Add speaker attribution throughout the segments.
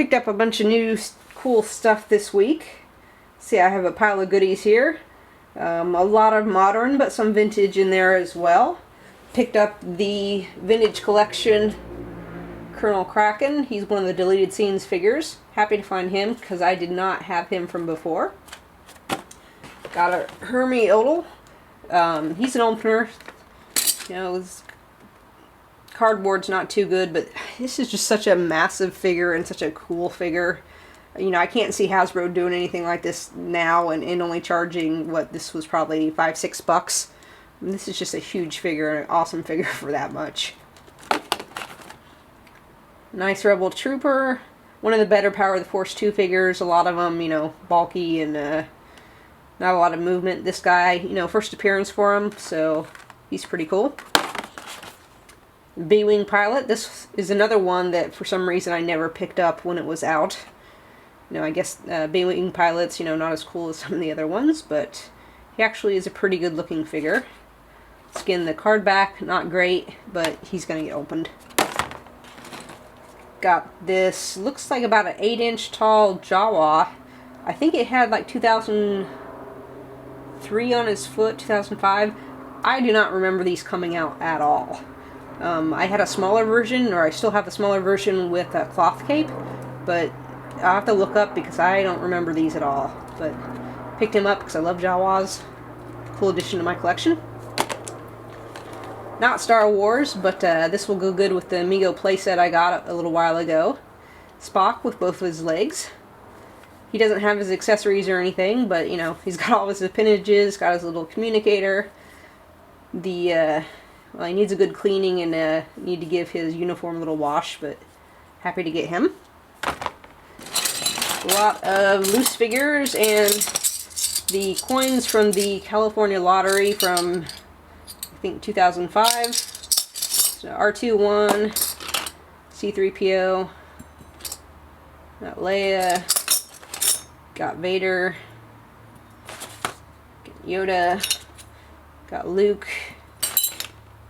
Speaker 1: Picked up a bunch of new cool stuff this week. See, I have a pile of goodies here. A lot of modern, but some vintage in there as well. Picked up the Vintage Collection Colonel Kraken. He's one of the deleted scenes figures. Happy to find him because I did not have him from before. Got a Hermie Odell. He's an opener. You know, his cardboard's not too good, but this is just such a massive figure and such a cool figure. You know, I can't see Hasbro doing anything like this now and only charging, what, this was probably $5-6. And this is just a huge figure and an awesome figure for that much. Nice Rebel Trooper. One of the better Power of the Force 2 figures. A lot of them, you know, bulky and not a lot of movement. This guy, you know, first appearance for him, so he's pretty cool. B-Wing Pilot. This is another one that for some reason I never picked up when it was out. You know, I guess B-Wing Pilot's, you know, not as cool as some of the other ones, but he actually is a pretty good looking figure. Skin the card back, not great, but he's going to get opened. Got this, looks like about an 8-inch tall Jawa. I think it had like 2003 on his foot, 2005. I do not remember these coming out at all. I had a smaller version, or I still have the smaller version with a cloth cape, but I'll have to look up because I don't remember these at all. But picked him up because I love Jawas. Cool addition to my collection. Not Star Wars, but this will go good with the Amigo playset I got a little while ago. Spock with both of his legs. He doesn't have his accessories or anything, but you know, he's got all his appendages, got his little communicator. Well, he needs a good cleaning and need to give his uniform a little wash, but happy to get him. A lot of loose figures and the coins from the California lottery from, I think, 2005. So R2-1, C-3PO, got Leia, got Vader, got Yoda, got Luke.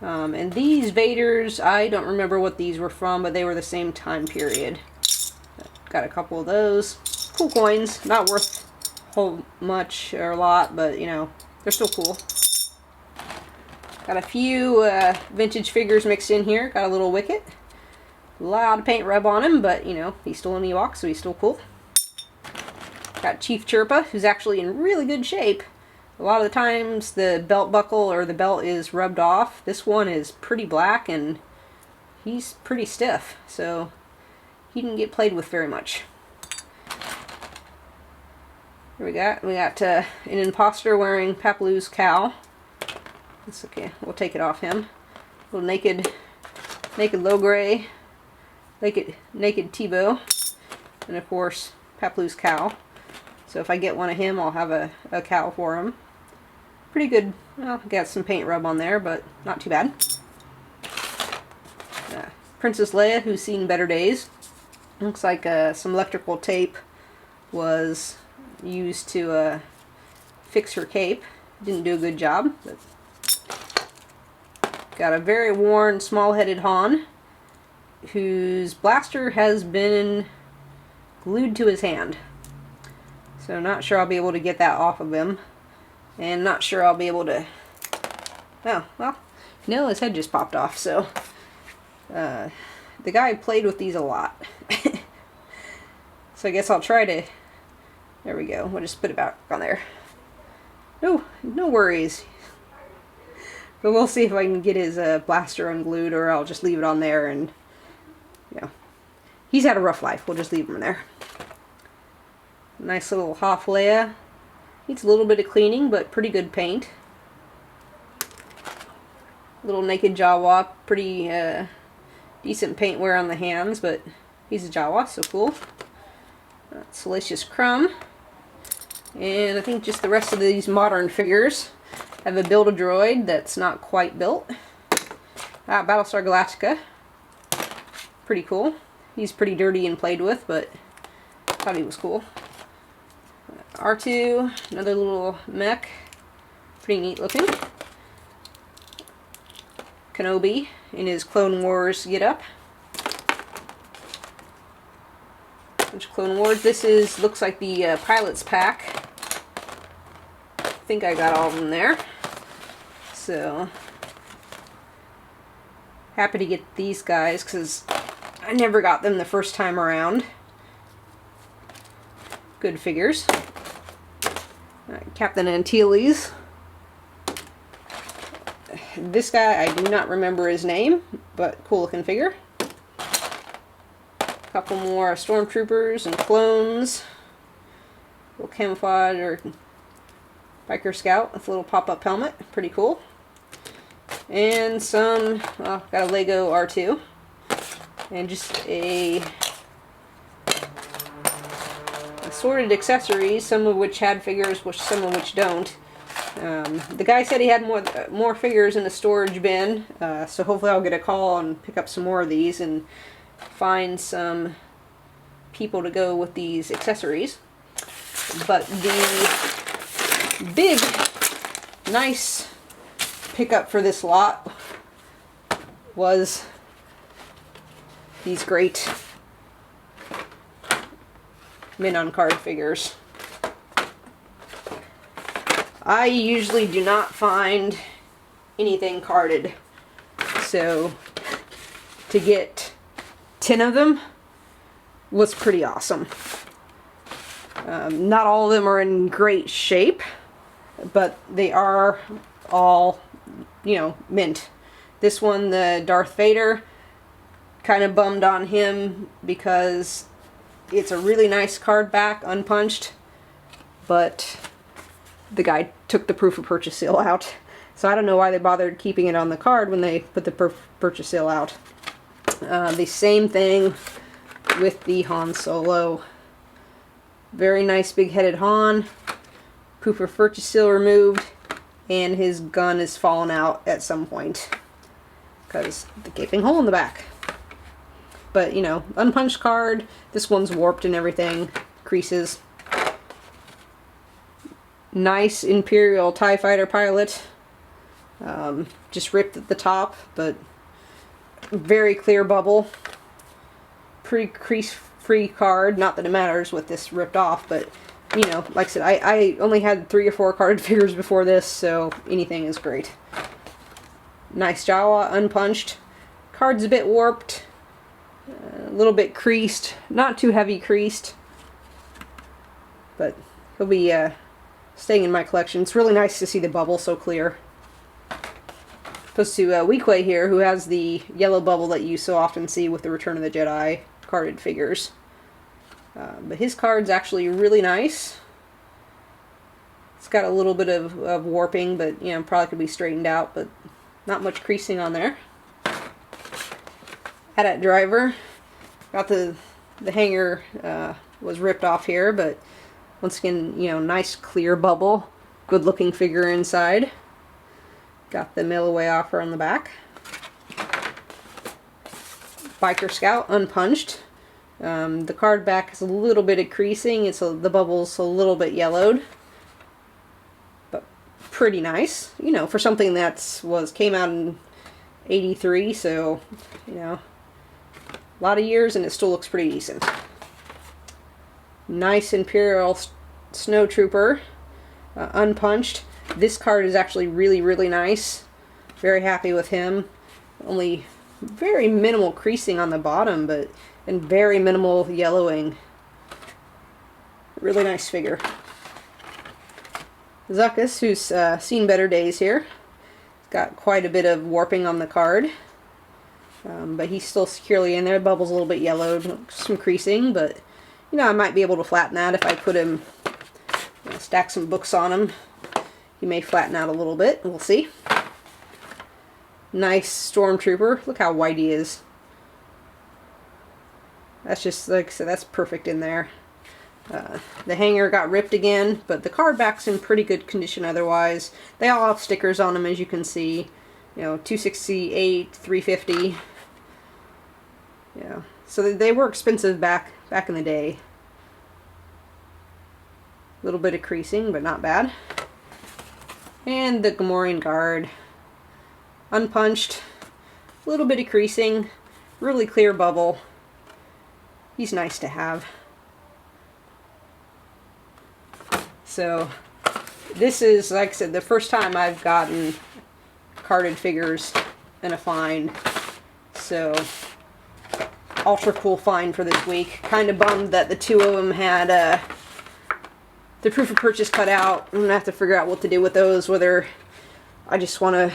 Speaker 1: And these Vaders, I don't remember what these were from, but they were the same time period. Got a couple of those. Cool coins, not worth whole much or a lot, but you know, they're still cool. Got a few vintage figures mixed in here. Got a little Wicket. A lot of paint rub on him, but you know, he's still an Ewok, so he's still cool. Got Chief Chirpa, who's actually in really good shape. A lot of the times the belt buckle or the belt is rubbed off. This one is pretty black and he's pretty stiff, so he didn't get played with very much. Here we got an imposter wearing Papalou's cowl. It's okay, we'll take it off him. Little naked Logray, naked Tebow, and of course Papalou's cowl. So if I get one of him, I'll have a cowl for him. Pretty good. Well, got some paint rub on there, but not too bad. Princess Leia, who's seen better days. Looks like some electrical tape was used to fix her cape. Didn't do a good job. But got a very worn, small-headed Han, whose blaster has been glued to his hand. So not sure I'll be able to get that off of him. And not sure I'll be able to... Oh, well, no, his head just popped off, so... the guy played with these a lot. So I guess I'll try to... There we go. We'll just put it back on there. No worries. But we'll see if I can get his blaster unglued, or I'll just leave it on there and... You know, he's had a rough life. We'll just leave him there. Nice little Hoth Leia. Needs a little bit of cleaning, but pretty good paint. Little naked Jawa. Pretty decent paint wear on the hands, but he's a Jawa, so cool. Salacious Crumb. And I think just the rest of these modern figures. I have a Build-A-Droid that's not quite built. Battlestar Galactica. Pretty cool. He's pretty dirty and played with, but I thought he was cool. R2, another little mech. Pretty neat looking. Kenobi in his Clone Wars getup. bunch of Clone Wars. This looks like the Pilots pack. I think I got all of them there. So, happy to get these guys because I never got them the first time around. Good figures. Captain Antilles. This guy, I do not remember his name, but cool looking figure. A couple more stormtroopers and clones. A little camouflage or biker scout with a little pop-up helmet. Pretty cool. And some, got a Lego R2. And just assorted accessories, some of which had figures, some of which don't. The guy said he had more figures in the storage bin, so hopefully I'll get a call and pick up some more of these and find some people to go with these accessories. But the big, nice pickup for this lot was these great Min on card figures. I usually do not find anything carded, so to get 10 of them was pretty awesome. Not all of them are in great shape, but they are all, you know, mint. This one, the Darth Vader, kind of bummed on him because it's a really nice card back, unpunched, but the guy took the proof of purchase seal out. So I don't know why they bothered keeping it on the card when they put the purchase seal out. The same thing with the Han Solo. Very nice big-headed Han. Proof of purchase seal removed, and his gun is fallen out at some point because the gaping hole in the back. But, you know, unpunched card. This one's warped and everything. Creases. Nice Imperial TIE Fighter pilot. Just ripped at the top, but very clear bubble. Pretty crease-free card. Not that it matters with this ripped off, but, you know, like I said, I only had 3 or 4 carded figures before this, so anything is great. Nice Jawa, unpunched. Card's a bit warped. A little bit creased. Not too heavy creased. But he'll be staying in my collection. It's really nice to see the bubble so clear. Opposed to Weequay here, who has the yellow bubble that you so often see with the Return of the Jedi carded figures. But his card's actually really nice. It's got a little bit of warping, but, you know, probably could be straightened out, but not much creasing on there. AT-AT driver. Got the hanger was ripped off here, but once again, you know, nice clear bubble. Good looking figure inside. Got the mail away offer on the back. Biker Scout, unpunched. The card back is a little bit of creasing. The bubble's a little bit yellowed. But pretty nice. You know, for something that came out in 83, so, you know, a lot of years and it still looks pretty decent. Nice Imperial Snowtrooper, unpunched. This card is actually really, really nice. Very happy with him. Only very minimal creasing on the bottom, and very minimal yellowing. Really nice figure. Zuckuss, who's seen better days here. Got quite a bit of warping on the card. But he's still securely in there. The bubble's a little bit yellowed, some creasing, but, you know, I might be able to flatten that if I put him, you know, stack some books on him. He may flatten out a little bit. We'll see. Nice Stormtrooper. Look how white he is. That's just, like I said, that's perfect in there. The hanger got ripped again, but the card back's in pretty good condition otherwise. They all have stickers on them, as you can see. You know, 268, 350. Yeah, so they were expensive back in the day. A little bit of creasing, but not bad. And the Gamorrean Guard. Unpunched. A little bit of creasing. Really clear bubble. He's nice to have. So this is, like I said, the first time I've gotten carded figures in a find. So ultra cool find for this week. Kind of bummed that the two of them had the proof of purchase cut out. I'm gonna have to figure out what to do with those, whether I just want to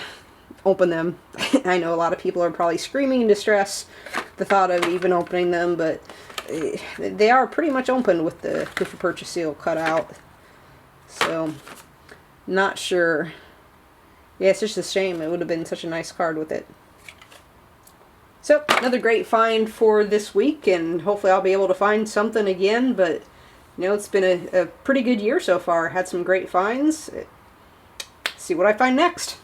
Speaker 1: open them. I know a lot of people are probably screaming in distress the thought of even opening them, but they are pretty much open with the proof of purchase seal cut out. So, not sure. Yeah, it's just a shame. It would have been such a nice card with it. So, another great find for this week, and hopefully I'll be able to find something again, but you know, it's been a pretty good year so far. Had some great finds. See what I find next.